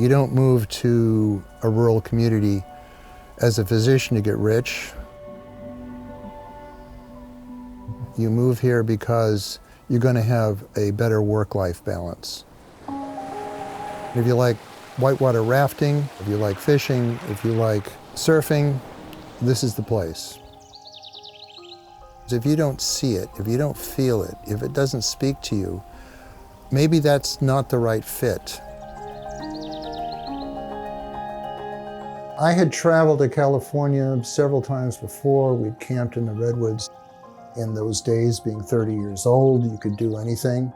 You don't move to a rural community as a physician to get rich. You move here because you're going to have a better work-life balance. If you like whitewater rafting, if you like fishing, if you like surfing, this is the place. If you don't see it, if you don't feel it, if it doesn't speak to you, maybe that's not the right fit. I had traveled to California several times before. We'd camped in the redwoods. In those days, being 30 years old, you could do anything.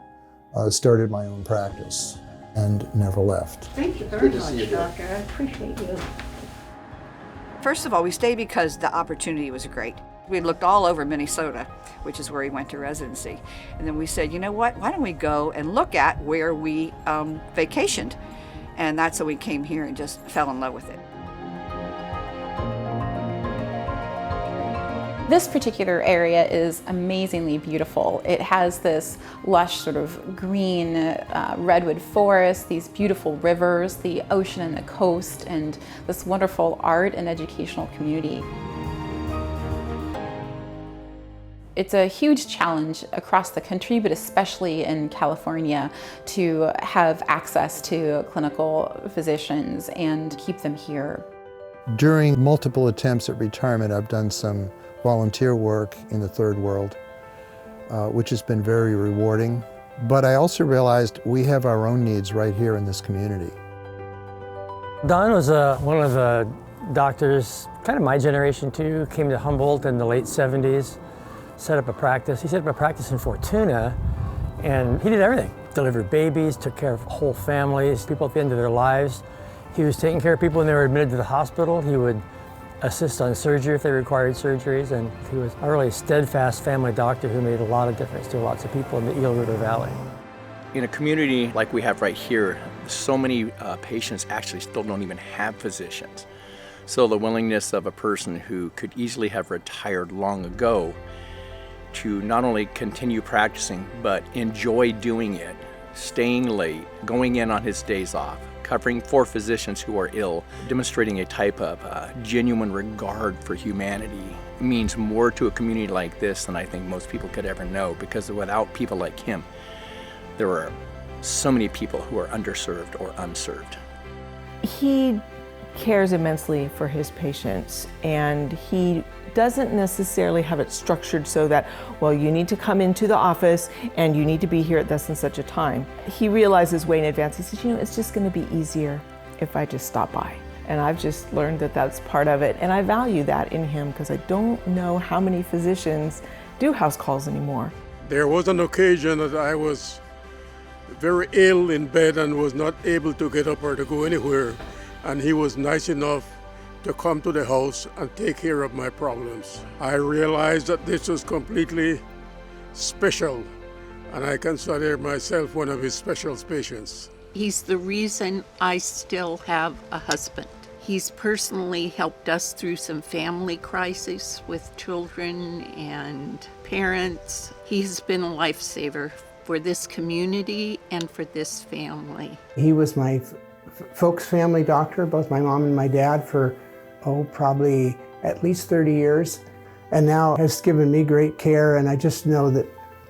Started my own practice and never left. Thank you very much, Doctor. I appreciate you. First of all, we stayed because the opportunity was great. We looked all over Minnesota, which is where he went to residency. And then we said, you know what, why don't we go and look at where we vacationed? And that's how we came here and just fell in love with it. This particular area is amazingly beautiful. It has this lush sort of green redwood forest, these beautiful rivers, the ocean and the coast, and this wonderful art and educational community. It's a huge challenge across the country, but especially in California, to have access to clinical physicians and keep them here. During multiple attempts at retirement, I've done some volunteer work in the third world, which has been very rewarding. But I also realized we have our own needs right here in this community. Don was one of the doctors, kind of my generation too, came to Humboldt in the late 70s, set up a practice. He set up a practice in Fortuna, and he did everything. Delivered babies, took care of whole families, people at the end of their lives. He was taking care of people when they were admitted to the hospital. He would assist on surgery if they required surgeries, and he was a really steadfast family doctor who made a lot of difference to lots of people in the Eel River Valley. In a community like we have right here, so many patients actually still don't even have physicians. So the willingness of a person who could easily have retired long ago to not only continue practicing, but enjoy doing it, staying late, going in on his days off, covering for physicians who are ill, demonstrating a type of genuine regard for humanity means more to a community like this than I think most people could ever know, because without people like him, there are so many people who are underserved or unserved. He cares immensely for his patients, and he doesn't necessarily have it structured so that, well, you need to come into the office and you need to be here at this and such a time. He realizes way in advance. He says, you know, it's just going to be easier if I just stop by. And I've just learned that that's part of it, and I value that in him because I don't know how many physicians do house calls anymore. There was an occasion that I was very ill in bed and was not able to get up or to go anywhere, and he was nice enough to come to the house and take care of my problems. I realized that this was completely special, and I consider myself one of his special patients. He's the reason I still have a husband. He's personally helped us through some family crises with children and parents. He's been a lifesaver for this community and for this family. He was my folks' family doctor, both my mom and my dad, for probably at least 30 years, and now has given me great care, and I just know that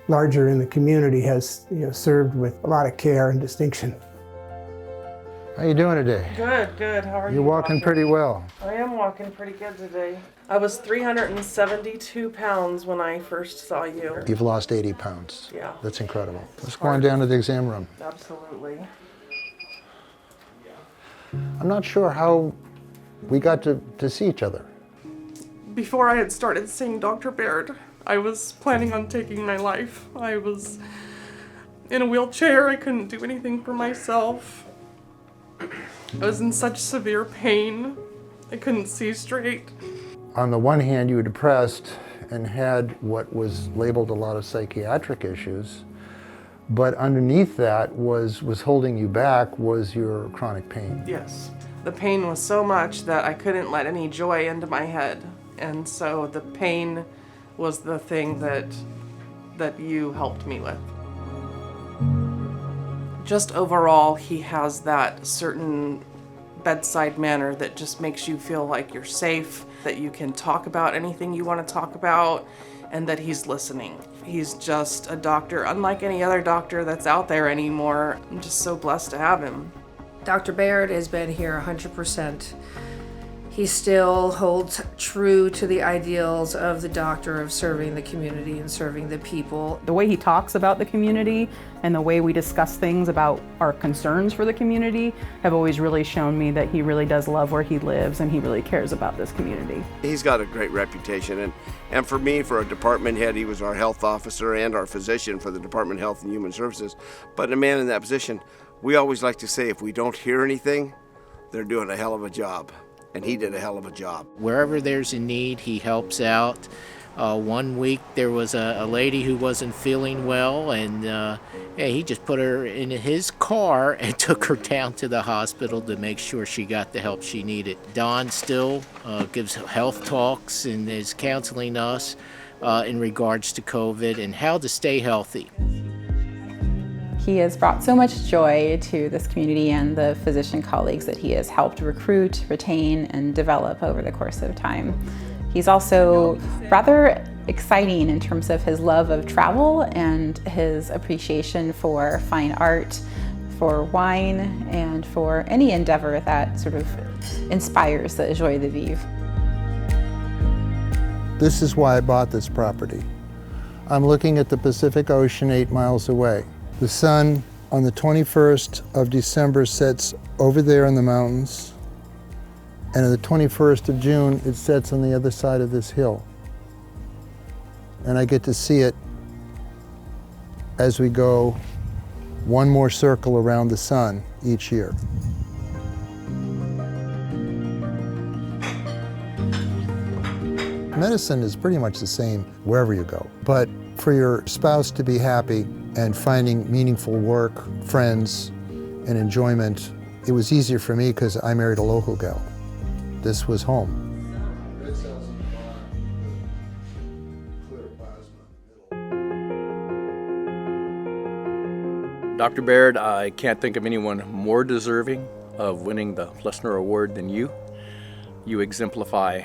larger in the community has served with a lot of care and distinction. How you doing today? Good. How are you? You're walking pretty well. I am walking pretty good today. I was 372 pounds when I first saw you. You've lost 80 pounds. Yeah. That's incredible. Let's go on down to the exam room. Absolutely. I'm not sure how we got to see each other. Before I had started seeing Dr. Baird, I was planning on taking my life. I was in a wheelchair. I couldn't do anything for myself. I was in such severe pain. I couldn't see straight. On the one hand, you were depressed and had what was labeled a lot of psychiatric issues, but underneath that was holding you back was your chronic pain. Yes. The pain was so much that I couldn't let any joy into my head. And so the pain was the thing that you helped me with. Just overall, he has that certain bedside manner that just makes you feel like you're safe, that you can talk about anything you want to talk about, and that he's listening. He's just a doctor unlike any other doctor that's out there anymore. I'm just so blessed to have him. Dr. Baird has been here 100%. He still holds true to the ideals of the doctor of serving the community and serving the people. The way he talks about the community and the way we discuss things about our concerns for the community have always really shown me that he really does love where he lives and he really cares about this community. He's got a great reputation, and for me, for a department head, he was our health officer and our physician for the Department of Health and Human Services. But a man in that position, we always like to say if we don't hear anything, they're doing a hell of a job. And he did a hell of a job. Wherever there's a need, he helps out. One week there was a lady who wasn't feeling well, and he just put her in his car and took her down to the hospital to make sure she got the help she needed. Don still gives health talks and is counseling us in regards to COVID and how to stay healthy. He has brought so much joy to this community and the physician colleagues that he has helped recruit, retain, and develop over the course of time. He's also rather exciting in terms of his love of travel and his appreciation for fine art, for wine, and for any endeavor that sort of inspires the joie de vivre. This is why I bought this property. I'm looking at the Pacific Ocean 8 miles away. The sun on the 21st of December sets over there in the mountains, and on the 21st of June, it sets on the other side of this hill. And I get to see it as we go one more circle around the sun each year. Medicine is pretty much the same wherever you go, but for your spouse to be happy and finding meaningful work, friends, and enjoyment, it was easier for me because I married a local gal. This was home. Dr. Baird, I can't think of anyone more deserving of winning the Plessner Award than you. You exemplify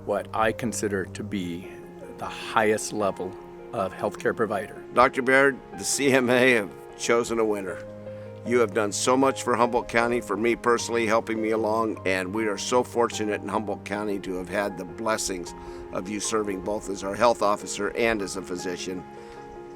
what I consider to be the highest level of healthcare provider. Dr. Baird, the CMA have chosen a winner. You have done so much for Humboldt County, for me personally, helping me along, and we are so fortunate in Humboldt County to have had the blessings of you serving both as our health officer and as a physician,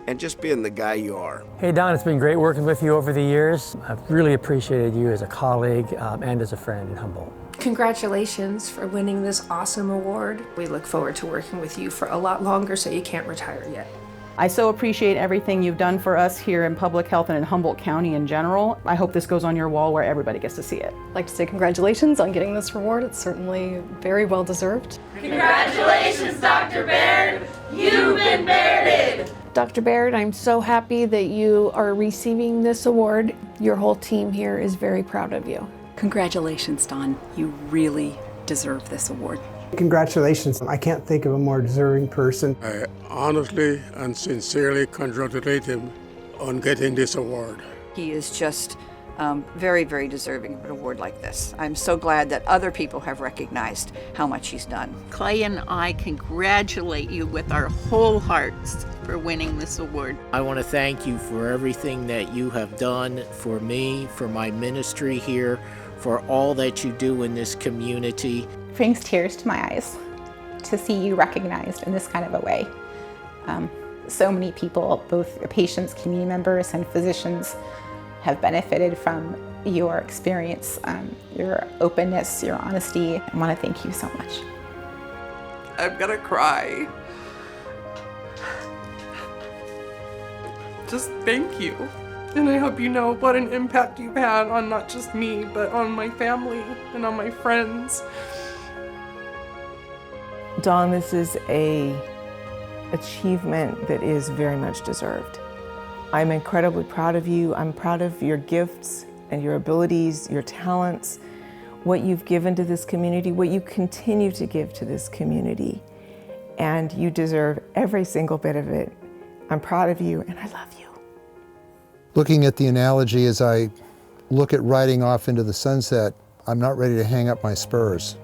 and just being the guy you are. Hey Don, it's been great working with you over the years. I've really appreciated you as a colleague and as a friend in Humboldt. Congratulations for winning this awesome award. We look forward to working with you for a lot longer, so you can't retire yet. I so appreciate everything you've done for us here in public health and in Humboldt County in general. I hope this goes on your wall where everybody gets to see it. I'd like to say congratulations on getting this reward. It's certainly very well deserved. Congratulations, Dr. Baird. You've been Bairded. Dr. Baird, I'm so happy that you are receiving this award. Your whole team here is very proud of you. Congratulations, Don. You really deserve this award. Congratulations. I can't think of a more deserving person. I honestly and sincerely congratulate him on getting this award. He is just very, very deserving of an award like this. I'm so glad that other people have recognized how much he's done. Clay and I congratulate you with our whole hearts for winning this award. I want to thank you for everything that you have done for me, for my ministry here, for all that you do in this community. It brings tears to my eyes to see you recognized in this kind of a way. So many people, both patients, community members, and physicians, have benefited from your experience, your openness, your honesty. I want to thank you so much. I'm gonna cry. Just thank you. And I hope you know what an impact you've had on not just me, but on my family and on my friends. Don, this is an achievement that is very much deserved. I'm incredibly proud of you. I'm proud of your gifts and your abilities, your talents, what you've given to this community, what you continue to give to this community. And you deserve every single bit of it. I'm proud of you and I love you. Looking at the analogy as I look at riding off into the sunset, I'm not ready to hang up my spurs.